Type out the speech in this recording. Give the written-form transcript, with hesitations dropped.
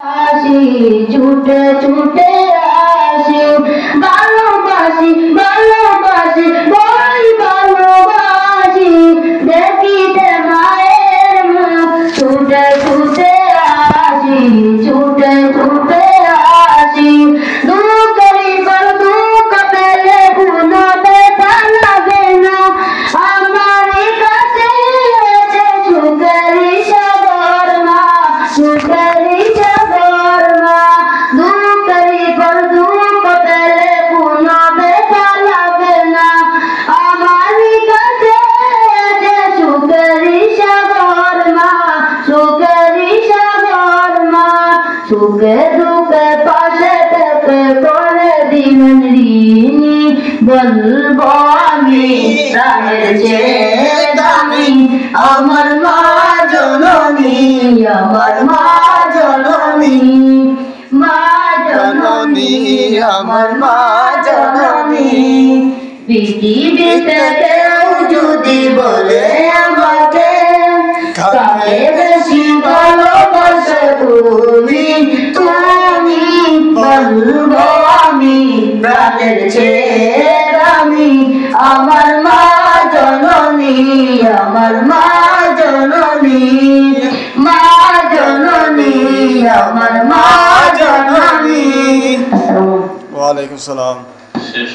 আসি ছুটে ছুটে আসি ভালোবাসি ভালোবাসি বড়ই ভালোবাসি দেখিতে মায়ের মুখ ছুটে ছুটে আসি ছুটে ছুটে আসি দুঃখেরই পর দুঃখ পেলে কোনো ব্যথা লাগে না আমারই কাছে আছে সুখেরই সাগর মা সুখেরই সাগর মা দুঃখেরই পর দুঃখ পেলে কোনো ব্যথা লাগে না আমারই কাছে আছে সুখেরই সাগর মা সুখেরই সাগর মা সুখে দুঃখে পাশে থেকে করে দিবেন ঋণী বলবো আমি প্রাণের চেয়ে দামি আমার মা জননী আমার মা জননী মা জননী আমার মা জননী পৃথিবীতে কেউ যদি বলে আমাকে কাকে বেশি ভালোবাসো তুমি তুমি বলবো আমি প্রাণের চেয়ে দামি আমার মা জননী আমার মা জননী মা জননী আমার মা জননী। ওয়ালাইকুম সালাম। শেষ